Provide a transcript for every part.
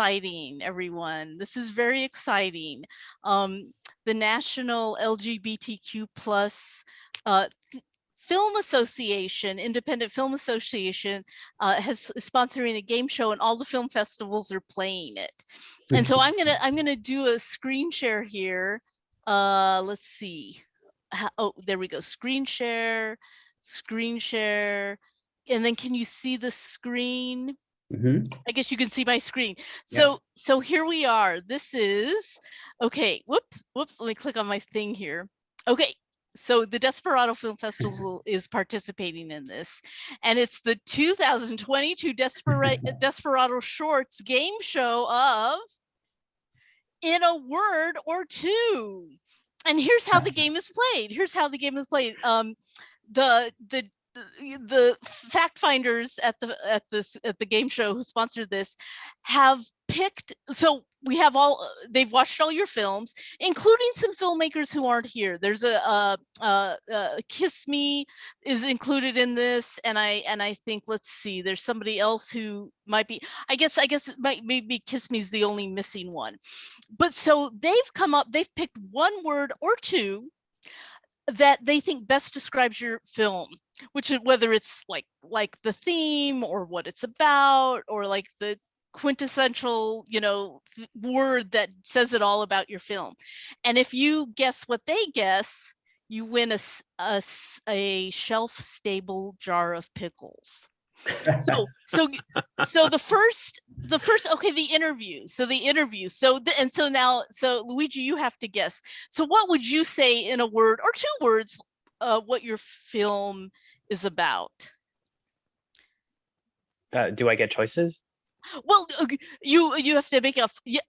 exciting, everyone. This is very exciting. The National LGBTQ plus Film Association, Independent Film Association, is sponsoring a game show, and all the film festivals are playing it. And so I'm gonna do a screen share here. Let's see. Oh, there we go. Screen share, and then can you see the screen? I guess you can see my screen. So here we are. This is okay. Whoops. Let me click on my thing here. Okay. So the Desperado Film Festival is participating in this, and it's the 2022 Desperado Shorts game show of In a Word or Two. And here's how the game is played. The fact finders at the game show who sponsored this have picked, so we have they've watched all your films, including some filmmakers who aren't here. There's a Kiss Me is included in this, and I think, let's see, there's somebody else who might be, I guess it might, maybe Kiss Me is the only missing one. But so they've picked one word or two that they think best describes your film, which is whether it's like the theme or what it's about, or like the quintessential, word that says it all about your film. And if you guess what they guess, you win a shelf-stable jar of pickles. So the first, okay, the interview. So Luigi, you have to guess. So what would you say in a word or two words, what your film is about? Do I get choices? Well, you have to make a, you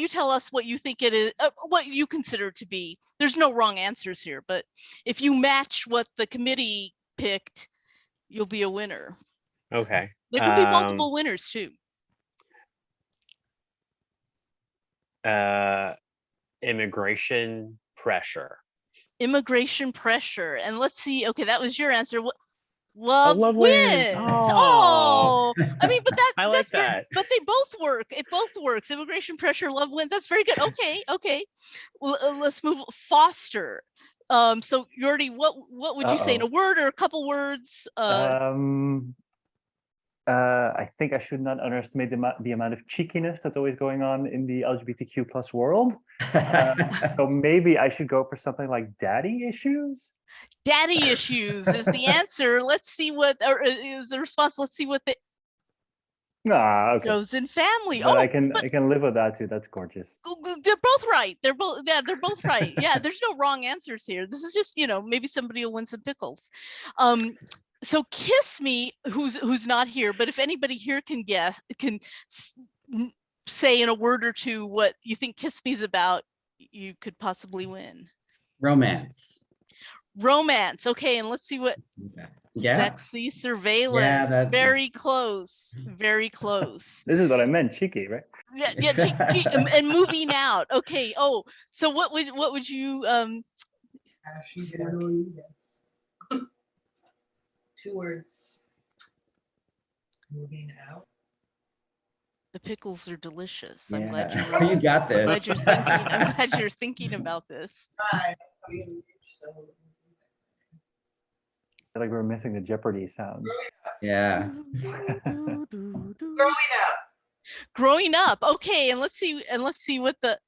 tell us what you think it is, what you consider to be. There's no wrong answers here, but if you match what the committee picked, you'll be a winner. Okay. There could be multiple winners too. Immigration pressure. Immigration pressure. And let's see. Okay, that was your answer. Love wins. Oh. I mean, but I like that. But they both work. It both works. Immigration pressure, love wins. That's very good. Okay. Well, let's move. Foster. So Jordi, what would you say in a word or a couple words? I think I should not underestimate the amount of cheekiness that's always going on in the LGBTQ plus world. So maybe I should go for something like daddy issues. Daddy issues is the answer. Let's see what, or is the response. Let's see what the okay. chosen family. But I can live with that too. That's gorgeous. They're both right. They're both right. Yeah, there's no wrong answers here. This is just, maybe somebody will win some pickles. So Kiss Me, who's not here, but if anybody here can say in a word or two what you think Kiss Me's about, you could possibly win. Romance. Okay, and let's see what. Sexy surveillance. Yeah, very close. Very close. This is what I meant, cheeky, right? Yeah, cheeky. And moving out. Okay. Oh, so what would you Yes. 2 words. Moving out. The pickles are delicious. Yeah. I'm glad you got this. I'm glad you're thinking about this. I feel like we're missing the Jeopardy sound. Yeah. Growing up. Okay, and let's see what the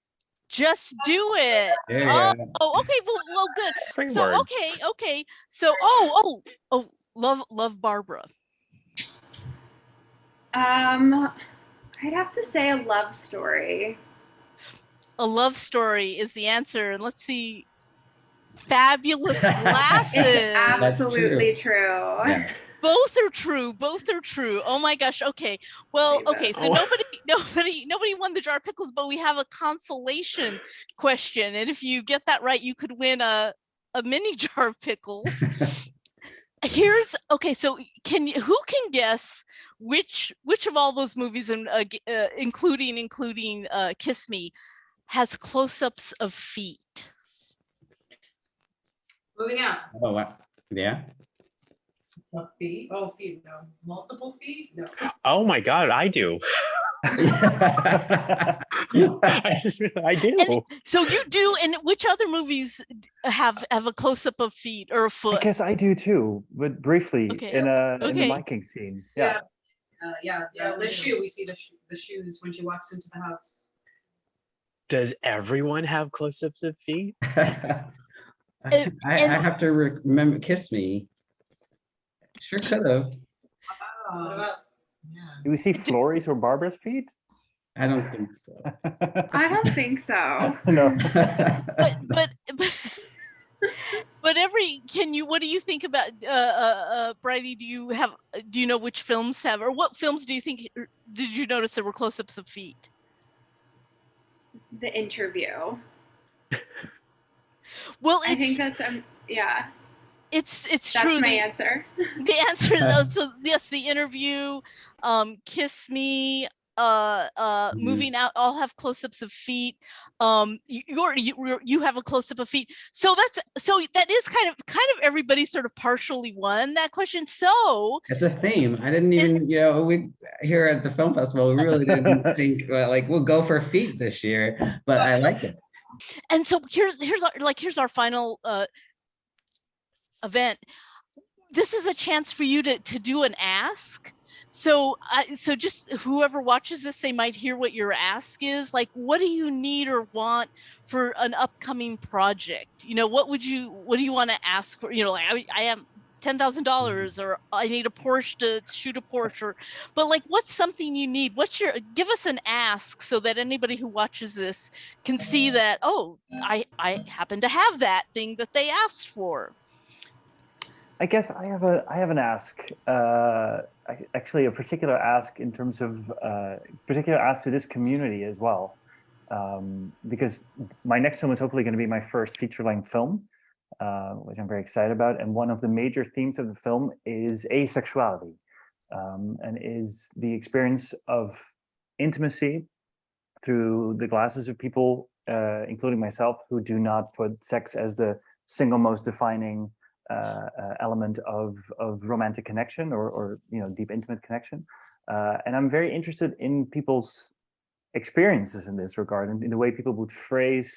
Just Do It. Yeah. Oh, okay. Well, good. Great So words. okay. So love Barbara. I'd have to say a love story. A love story is the answer. And let's see. Fabulous Glasses. It's absolutely true. Yeah. Both are true. Oh my gosh. Okay. Well, okay. So nobody won the jar of pickles, but we have a consolation question. And if you get that right, you could win a mini jar of pickles. So who can guess which of all those movies, and including Kiss Me, has close-ups of feet? Moving out. Oh, wow. Yeah. A feet? Oh, feet, no. Multiple feet? No. Oh my God, I do. I do. And so you do, and which other movies have a close-up of feet or a I foot? guess I do too, but briefly Okay. in the Okay. Viking scene. Yeah. Yeah, the shoe. We see the shoes when she walks into the house. Does everyone have close-ups of feet? I have to remember Kiss Me. Sure could have. What about? Do we see Florrie's or Barbara's feet? I don't think so. I don't think so. No. But what do you think about Brydie? Do you know which films have, or what films do you think did you notice there were close-ups of feet? The Interview. Well, I think that's yeah. It's That's true. my answer. The answer is so yes, The Interview, Kiss Me, Moving Out, all have close-ups of feet. You have a close-up of feet. So that is kind of everybody sort of partially won that question. So It's a theme. I didn't even, we here at the film festival, we really didn't think like we'll go for feet this year, but I like it. and so here's our final event. This is a chance for you to do an ask. So just whoever watches this, they might hear what your ask is. Like, what do you need or want for an upcoming project? What do you want to ask for? Like I am $10,000, or I need a Porsche to shoot a Porsche, but like, what's something you need? Give us an ask so that anybody who watches this can see that, oh, I happen to have that thing that they asked for. I guess I have an ask, actually a particular ask in terms of particular ask to this community as well, because my next film is hopefully going to be my first feature-length film, which I'm very excited about. And one of the major themes of the film is asexuality, and is the experience of intimacy through the glasses of people, including myself, who do not put sex as the single most defining element of romantic connection or deep intimate connection, and I'm very interested in people's experiences in this regard, and in the way people would phrase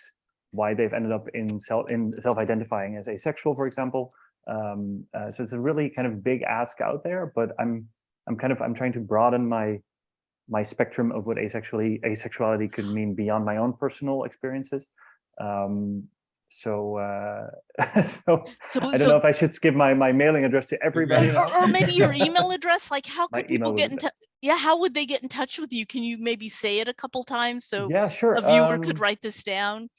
why they've ended up in self-identifying as asexual, for example. So it's a really kind of big ask out there, but I'm trying to broaden my spectrum of what asexuality could mean beyond my own personal experiences. So I don't know if I should give my mailing address to everybody, or maybe your email address. Like, how could people get in touch? Yeah, how would they get in touch with you? Can you maybe say it a couple times so yeah, sure, a viewer could write this down?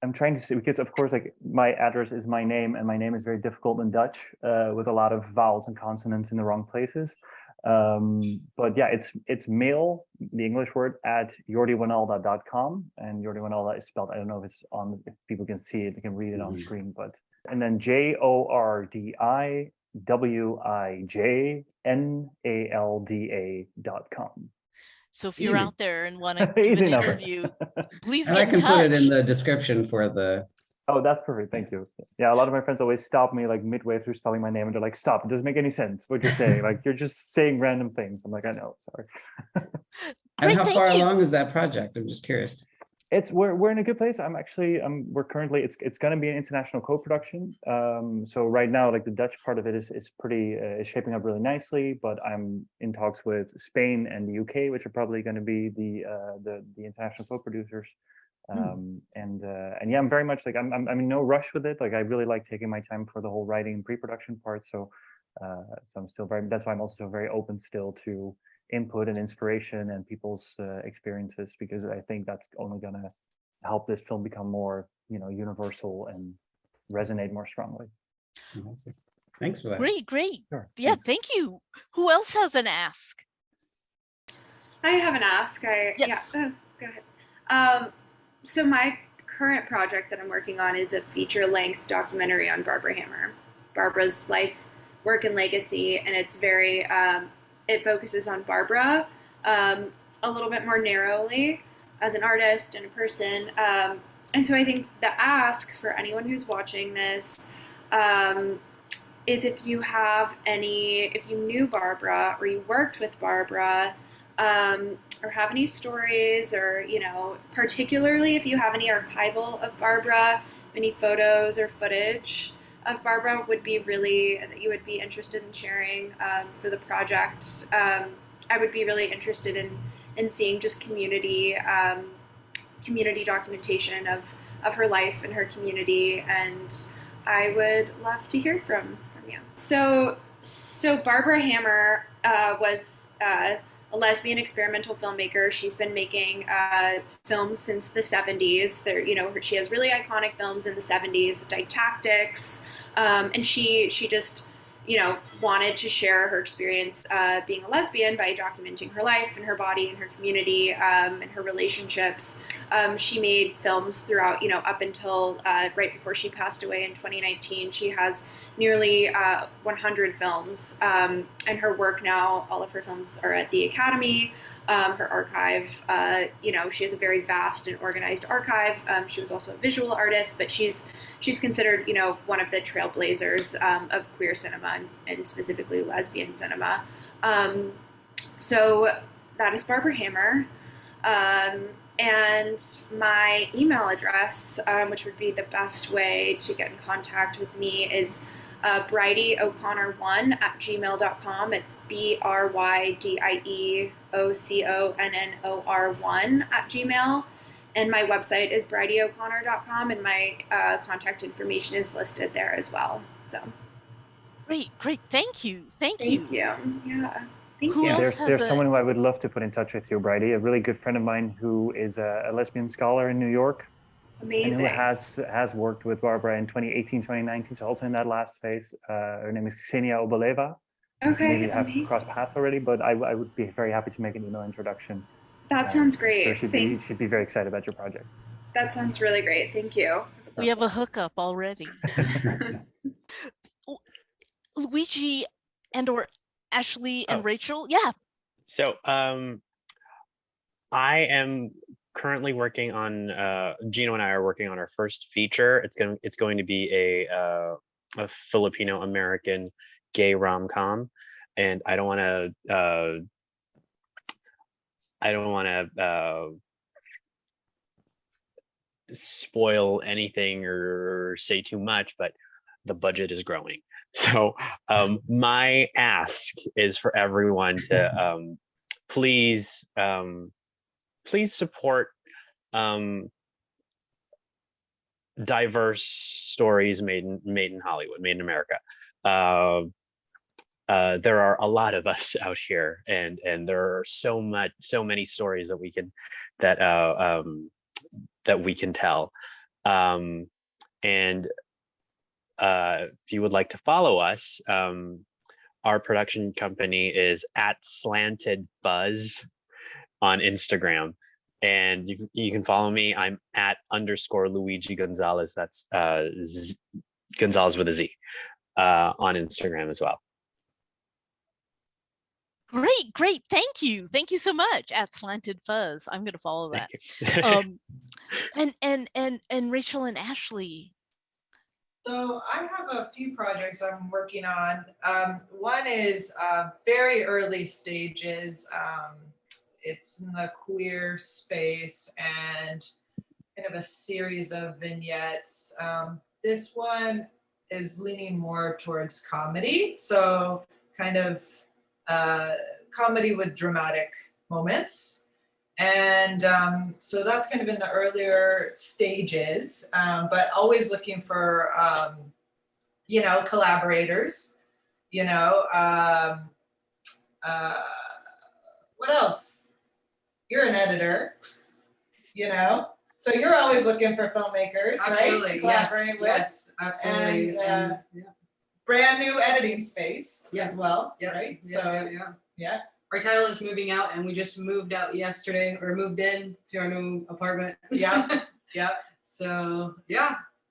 I'm trying to see, because of course, like, my address is my name, and my name is very difficult in Dutch, with a lot of vowels and consonants in the wrong places. But yeah, it's mail, the English word, at jordiwijnalda.com, and Jordi Wijnalda is spelled, I don't know if people can see it, they can read it on screen, but, and then JordiWijnalda.com. So if you're out there and want to give an interview, please and get in touch. I can put it in the description for the. Oh, that's perfect. Thank you. Yeah, a lot of my friends always stop me like midway through spelling my name, and they're like, "Stop! It doesn't make any sense what you're saying. Like, you're just saying random things." I'm like, "I know, sorry." And how far along is that project? I'm just curious. We're in a good place. We're currently, it's going to be an international co-production. So right now, like, the Dutch part of it is pretty is shaping up really nicely, but I'm in talks with Spain and the UK, which are probably going to be the international co-producers. And yeah, I'm very much like, I'm in no rush with it. Like, I really like taking my time for the whole writing and pre-production part. So I'm still that's why I'm also very open still to input and inspiration and people's experiences, because I think that's only going to help this film become more, universal and resonate more strongly. Thanks for that. Great. Sure. Yeah, thank you. Who else has an ask? I have an ask. Yes. Yeah. Go ahead. So my current project that I'm working on is a feature-length documentary on Barbara Hammer, Barbara's life, work, and legacy, and it's very it focuses on Barbara a little bit more narrowly as an artist and a person. And so I think the ask for anyone who's watching this is if you knew Barbara or you worked with Barbara, or have any stories, or particularly if you have any archival of Barbara, any photos or footage of Barbara that you would be interested in sharing for the project. I would be really interested in seeing just community documentation of her life and her community, and I would love to hear from you. So Barbara Hammer was a lesbian experimental filmmaker. She's been making films since the 70s. She has really iconic films in the 70s, like Tactics, and she just wanted to share her experience being a lesbian by documenting her life and her body and her community and her relationships. She made films throughout, up until right before she passed away in 2019. She has nearly 100 films, and her work now, all of her films are at the Academy. Her archive, she has a very vast and organized archive. She was also a visual artist, but she's considered, one of the trailblazers of queer cinema and specifically lesbian cinema. So that is Barbara Hammer. And my email address, which would be the best way to get in contact with me, is BrydieO'Connor1@gmail.com. It's BrydieOconnor1@gmail. And my website is BrydieO'Connor.com, and my contact information is listed there as well. So Great. Thank you. thank you. Yeah. Thank Who you. else There's someone who I would love to put in touch with you, Brydie, a really good friend of mine who is a lesbian scholar in New York. Amazing. And who has worked with Barbara in 2018, 2019, so also in that last phase. Her name is Ksenia Oboleva. Okay, Maybe you have amazing. crossed paths already, but I would be very happy to make an email introduction. That sounds great. So she'd be very excited about your project. That sounds really great. Thank you. We have a hookup already. Luigi or Ashley and Rachel. Yeah. So I am currently working on Gino and I are working on our first feature. It's going to be a Filipino American gay rom-com, and I don't want to spoil anything or say too much, but the budget is growing. So my ask is for everyone to please support diverse stories made in Hollywood, made in America. There are a lot of us out here, and there are so many stories that we can tell. And if you would like to follow us, our production company is @SlantedBuzz on Instagram, and you can follow me. I'm @_Luigi Gonzalez. That's Gonzalez with a Z on Instagram as well. Great. Thank you so much. @SlantedFuzz. I'm going to follow that. And Rachel and Ashley. So I have a few projects I'm working on. One is very early stages. It's in the queer space and kind of a series of vignettes. This one is leaning more towards comedy. So kind of comedy with dramatic moments. And so that's kind of in the earlier stages, but always looking for, collaborators, what else? You're an editor, so you're always looking for filmmakers, Absolutely, right? To collaborate with. Yes, absolutely. And brand new editing space as well, right? Yeah. Our title is moving out, and we just moved out yesterday, or moved in to our new apartment. Yeah. So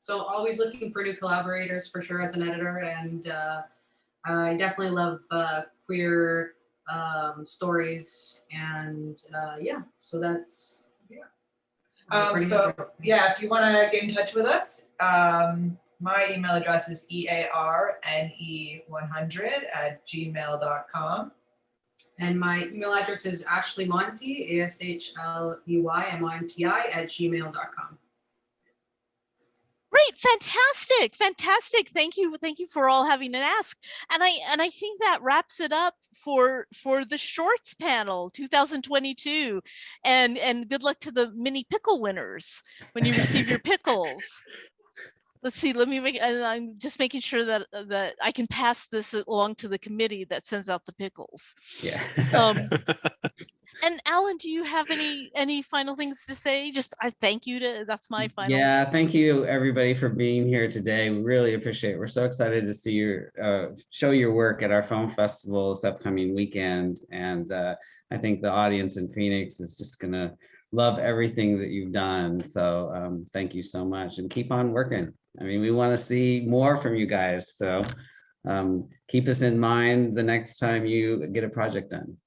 always looking for new collaborators for sure as an editor, and I definitely love queer stories, and so that's if you want to get in touch with us, my email address is earne100@gmail.com. And my email address is Ashley Monti, ASHLEYMONTI @gmail.com. Great, fantastic, fantastic. Thank you for all having an ask. And I think that wraps it up for the shorts panel 2022. And good luck to the mini pickle winners when you receive your pickles. Let's see, I'm just making sure that I can pass this along to the committee that sends out the pickles. Yeah. And Alan, do you have any final things to say? Just I thank you that's my final. Yeah, thank you everybody for being here today. We really appreciate it. We're so excited to see your show your work at our film festival this upcoming weekend. And I think the audience in Phoenix is just gonna love everything that you've done. So thank you so much and keep on working. I mean, we want to see more from you guys. So keep us in mind the next time you get a project done.